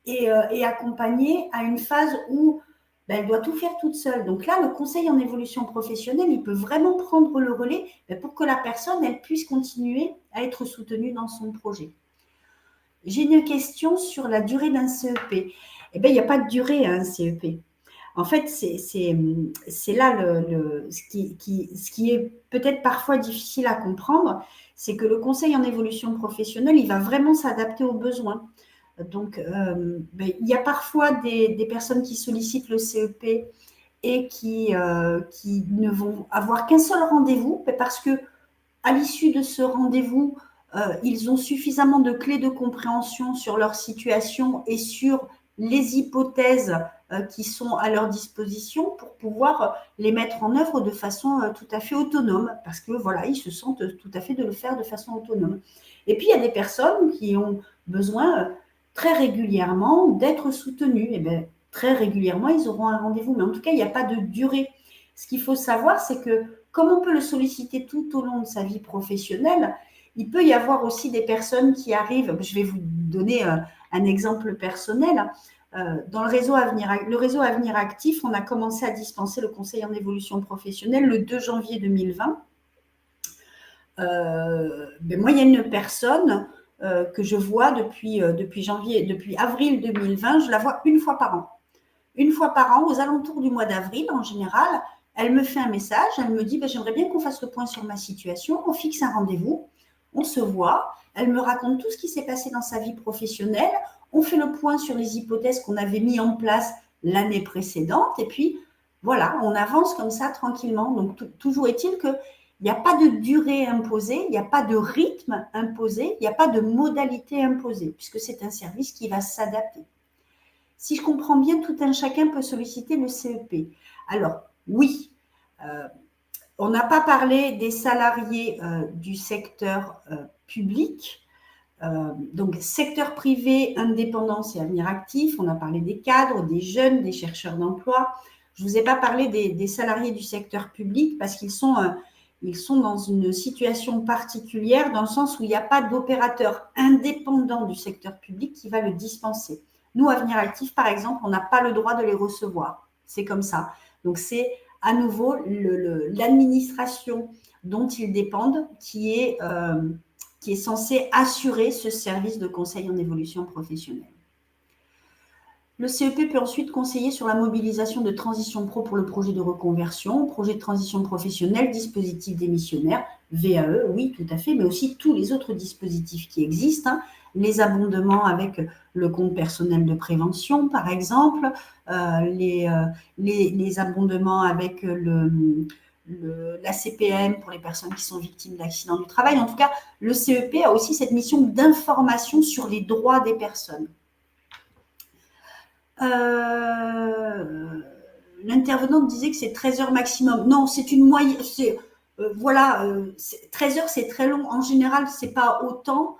et accompagnée à une phase où elle doit tout faire toute seule. Donc là, le conseil en évolution professionnelle, il peut vraiment prendre le relais pour que la personne, elle puisse continuer à être soutenue dans son projet. J'ai une question sur la durée d'un CEP. Il n'y a pas de durée à un CEP. En fait, c'est là ce qui est peut-être parfois difficile à comprendre, c'est que le conseil en évolution professionnelle, il va vraiment s'adapter aux besoins. Donc, il y a parfois des personnes qui sollicitent le CEP et qui ne vont avoir qu'un seul rendez-vous parce que à l'issue de ce rendez-vous, ils ont suffisamment de clés de compréhension sur leur situation et sur les hypothèses qui sont à leur disposition pour pouvoir les mettre en œuvre de façon tout à fait autonome, parce que voilà, ils se sentent tout à fait de le faire de façon autonome. Et puis il y a des personnes qui ont besoin très régulièrement d'être soutenues. Et bien, très régulièrement, ils auront un rendez-vous, mais en tout cas, il n'y a pas de durée. Ce qu'il faut savoir, c'est que comme on peut le solliciter tout au long de sa vie professionnelle, il peut y avoir aussi des personnes qui arrivent. Je vais vous donner un exemple personnel. Dans le réseau Avenir Actif, on a commencé à dispenser le conseil en évolution professionnelle le 2 janvier 2020. Moi, il y a une personne que je vois depuis avril 2020, je la vois une fois par an. Une fois par an, aux alentours du mois d'avril en général, elle me fait un message, elle me dit j'aimerais bien qu'on fasse le point sur ma situation, on fixe un rendez-vous, on se voit, elle me raconte tout ce qui s'est passé dans sa vie professionnelle, on fait le point sur les hypothèses qu'on avait mis en place l'année précédente et puis voilà, on avance comme ça tranquillement. Donc toujours est-il qu'il Il n'y a pas de durée imposée, il n'y a pas de rythme imposé, il n'y a pas de modalité imposée, puisque c'est un service qui va s'adapter. Si je comprends bien, tout un chacun peut solliciter le CEP. Alors, oui, on n'a pas parlé des salariés du secteur public. Donc, secteur privé, indépendance et avenir actif. On a parlé des cadres, des jeunes, des chercheurs d'emploi. Je ne vous ai pas parlé des salariés du secteur public parce qu'ils sont dans une situation particulière dans le sens où il n'y a pas d'opérateur indépendant du secteur public qui va le dispenser. Nous, Avenir Actif, par exemple, on n'a pas le droit de les recevoir. C'est comme ça. Donc, c'est à nouveau l'administration dont ils dépendent qui est censée assurer ce service de conseil en évolution professionnelle. Le CEP peut ensuite conseiller sur la mobilisation de transition pro pour le projet de reconversion, projet de transition professionnelle, dispositif démissionnaire, VAE, oui, tout à fait, mais aussi tous les autres dispositifs qui existent, hein, les abondements avec le compte personnel de prévention, par exemple, les abondements avec la CPM pour les personnes qui sont victimes d'accidents du travail. En tout cas, le CEP a aussi cette mission d'information sur les droits des personnes. L'intervenante disait que c'est 13 heures maximum. Non, c'est une moyenne. 13 heures, c'est très long. En général, c'est pas autant,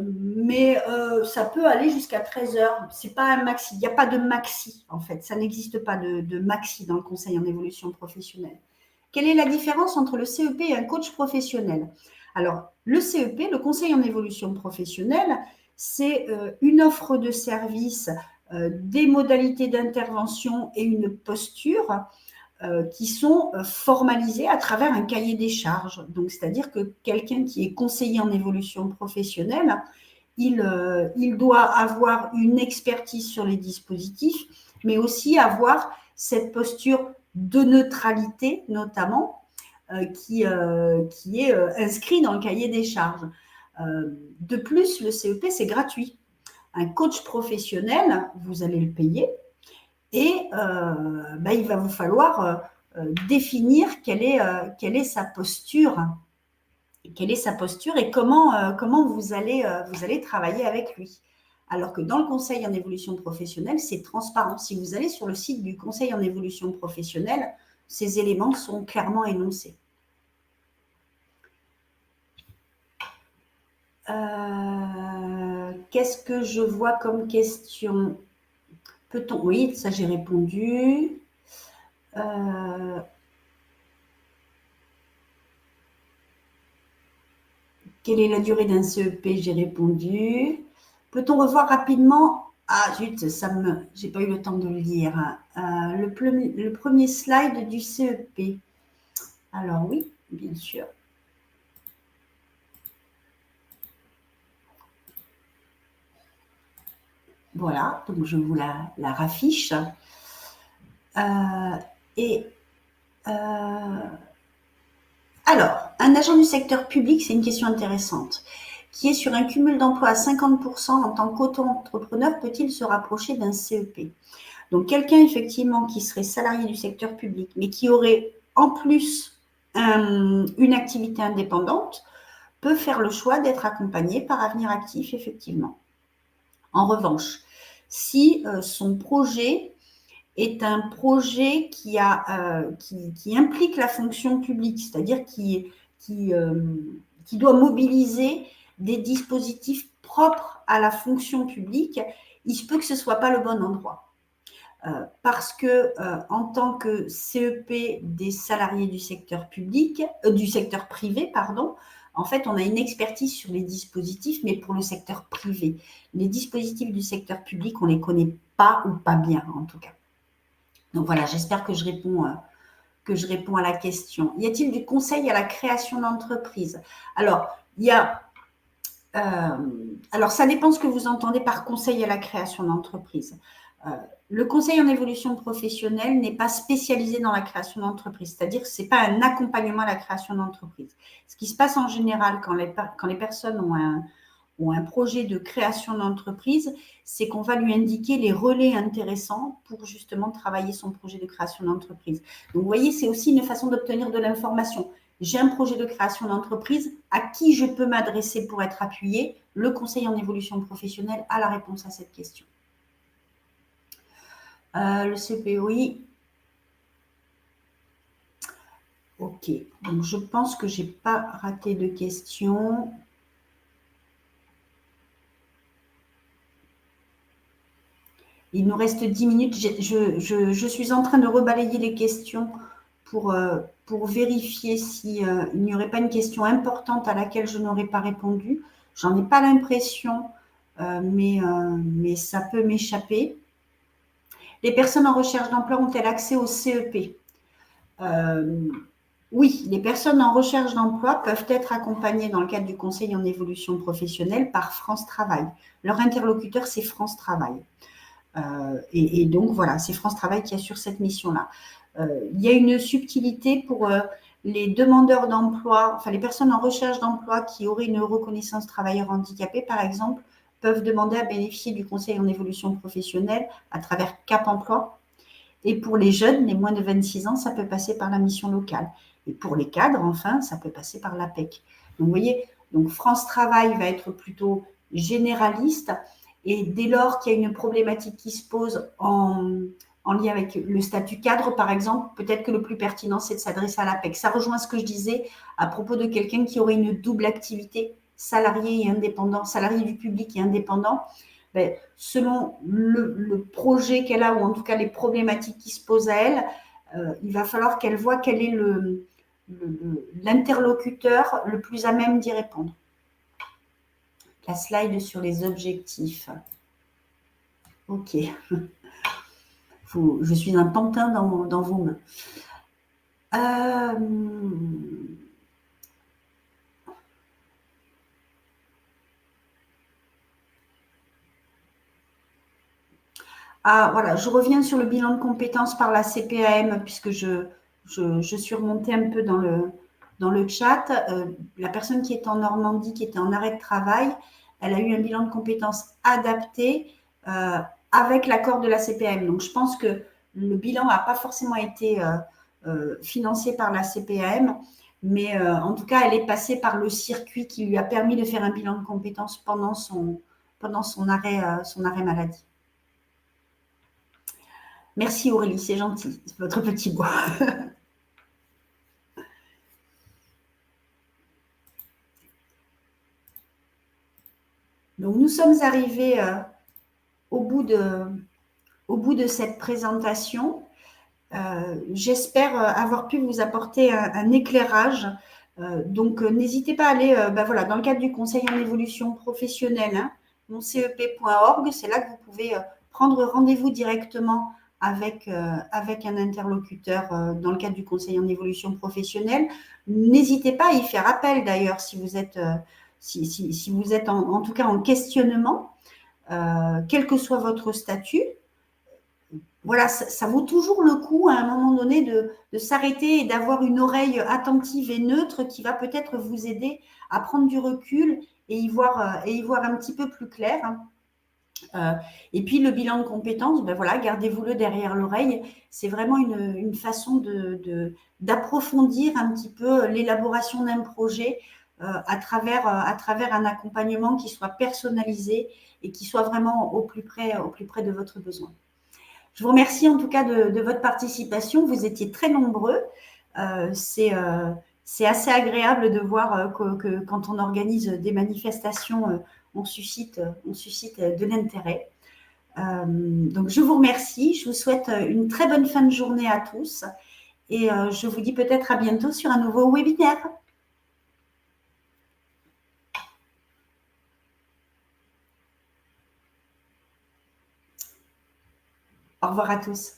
mais ça peut aller jusqu'à 13 heures. C'est pas un maxi. Il n'y a pas de maxi, en fait. Ça n'existe pas de maxi dans le conseil en évolution professionnelle. Quelle est la différence entre le CEP et un coach professionnel? Alors, le CEP, le conseil en évolution professionnelle, c'est une offre de service, des modalités d'intervention et une posture qui sont formalisées à travers un cahier des charges. Donc, c'est-à-dire que quelqu'un qui est conseiller en évolution professionnelle, il doit avoir une expertise sur les dispositifs, mais aussi avoir cette posture de neutralité, notamment, qui est inscrit dans le cahier des charges. De plus, le CEP, c'est gratuit. Un coach professionnel, vous allez le payer et il va vous falloir définir quelle est sa posture. Quelle est sa posture et comment vous allez travailler avec lui. Alors que dans le conseil en évolution professionnelle, c'est transparent. Si vous allez sur le site du conseil en évolution professionnelle, ces éléments sont clairement énoncés. Qu'est-ce que je vois comme question? Peut-on... Oui, ça j'ai répondu. Quelle est la durée d'un CEP? J'ai répondu. Peut-on revoir rapidement? Ah zut, j'ai pas eu le temps de le lire. Le premier slide du CEP. Alors oui, bien sûr. Voilà, donc je vous la raffiche. Alors, un agent du secteur public, c'est une question intéressante, qui est sur un cumul d'emploi à 50% en tant qu'auto-entrepreneur, peut-il se rapprocher d'un CEP? Donc, quelqu'un, effectivement, qui serait salarié du secteur public, mais qui aurait en plus une activité indépendante, peut faire le choix d'être accompagné par Avenir Actif, effectivement. En revanche, si son projet est un projet qui implique la fonction publique, c'est-à-dire qui doit mobiliser des dispositifs propres à la fonction publique, il se peut que ce ne soit pas le bon endroit. Parce que en tant que CEP des salariés du secteur public, du secteur privé, pardon, en fait, on a une expertise sur les dispositifs, mais pour le secteur privé. Les dispositifs du secteur public, on ne les connaît pas ou pas bien, en tout cas. Donc voilà, j'espère que je réponds à la question. Y a-t-il du conseil à la création d'entreprise? Alors, alors, ça dépend ce que vous entendez par conseil à la création d'entreprise. Le conseil en évolution professionnelle n'est pas spécialisé dans la création d'entreprise, c'est-à-dire que ce n'est pas un accompagnement à la création d'entreprise. Ce qui se passe en général quand les personnes ont un projet de création d'entreprise, c'est qu'on va lui indiquer les relais intéressants pour justement travailler son projet de création d'entreprise. Donc, vous voyez, c'est aussi une façon d'obtenir de l'information. j'ai un projet de création d'entreprise, à qui je peux m'adresser pour être appuyé? Le conseil en évolution professionnelle a la réponse à cette question. Le CPOI. Ok, donc je pense que je n'ai pas raté de questions. Il nous reste 10 minutes. Je suis en train de rebalayer les questions pour vérifier s'il n'y aurait pas une question importante à laquelle je n'aurais pas répondu. J'en ai pas l'impression, mais ça peut m'échapper. Les personnes en recherche d'emploi ont-elles accès au CEP? Oui, les personnes en recherche d'emploi peuvent être accompagnées dans le cadre du conseil en évolution professionnelle par France Travail. Leur interlocuteur, c'est France Travail. Et donc, voilà, c'est France Travail qui assure cette mission-là. Il y a une subtilité pour les demandeurs d'emploi, enfin les personnes en recherche d'emploi qui auraient une reconnaissance travailleur handicapé, par exemple, peuvent demander à bénéficier du conseil en évolution professionnelle à travers Cap Emploi. Et pour les jeunes, les moins de 26 ans, ça peut passer par la mission locale. Et pour les cadres, enfin, ça peut passer par l'APEC. Donc, vous voyez, donc France Travail va être plutôt généraliste. Et dès lors qu'il y a une problématique qui se pose en lien avec le statut cadre, par exemple, peut-être que le plus pertinent, c'est de s'adresser à l'APEC. Ça rejoint ce que je disais à propos de quelqu'un qui aurait une double activité, salarié et indépendant, salarié du public et indépendant. Ben, selon le projet qu'elle a, ou en tout cas les problématiques qui se posent à elle, il va falloir qu'elle voit quel est l'interlocuteur le plus à même d'y répondre. La slide sur les objectifs. Ok. Je suis un pantin dans vos mains. Ah, voilà, je reviens sur le bilan de compétences par la CPAM, puisque je suis remontée un peu dans le chat. La personne qui est en Normandie, qui était en arrêt de travail, elle a eu un bilan de compétences adapté avec l'accord de la CPAM. Donc, je pense que le bilan n'a pas forcément été financé par la CPAM, mais en tout cas, elle est passée par le circuit qui lui a permis de faire un bilan de compétences pendant son arrêt maladie. Merci Aurélie, c'est gentil, c'est votre petit mot. Donc nous sommes arrivés au bout de cette présentation. J'espère avoir pu vous apporter un éclairage. Donc n'hésitez pas à aller voilà, dans le cadre du conseil en évolution professionnelle, hein, moncep.org, c'est là que vous pouvez prendre rendez-vous directement avec un interlocuteur dans le cadre du conseil en évolution professionnelle. N'hésitez pas à y faire appel d'ailleurs si vous êtes, si vous êtes en tout cas en questionnement, quel que soit votre statut. Voilà, ça vaut toujours le coup à un moment donné de s'arrêter et d'avoir une oreille attentive et neutre qui va peut-être vous aider à prendre du recul et y voir un petit peu plus clair. Et puis le bilan de compétences, ben voilà, gardez-vous-le derrière l'oreille. C'est vraiment une façon d'approfondir un petit peu l'élaboration d'un projet à travers un accompagnement qui soit personnalisé et qui soit vraiment au plus près de votre besoin. Je vous remercie en tout cas de votre participation. Vous étiez très nombreux. C'est assez agréable de voir que quand on organise des manifestations, on suscite de l'intérêt. Donc, je vous remercie. Je vous souhaite une très bonne fin de journée à tous. Et je vous dis peut-être à bientôt sur un nouveau webinaire. Au revoir à tous.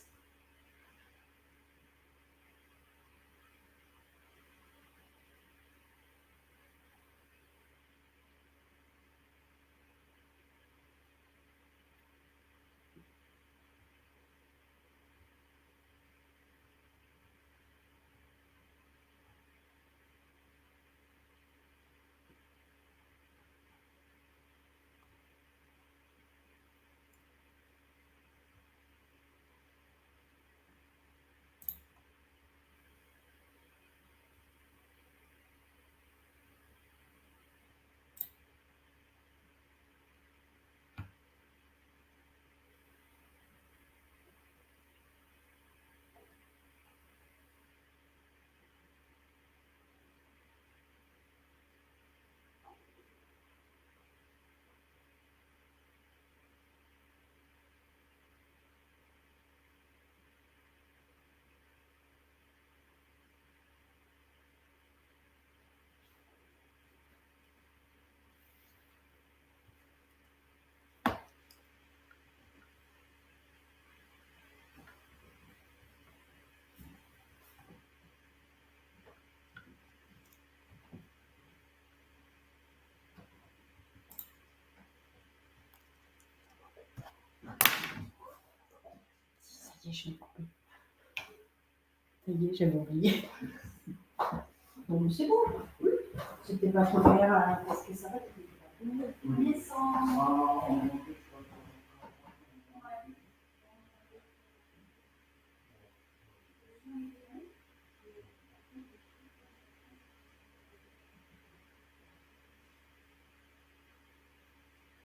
y est, je l'ai coupé. Ça y est, j'avais oublié. Bon, mais c'est bon. C'était pas trop clair, parce que ça va. 1100.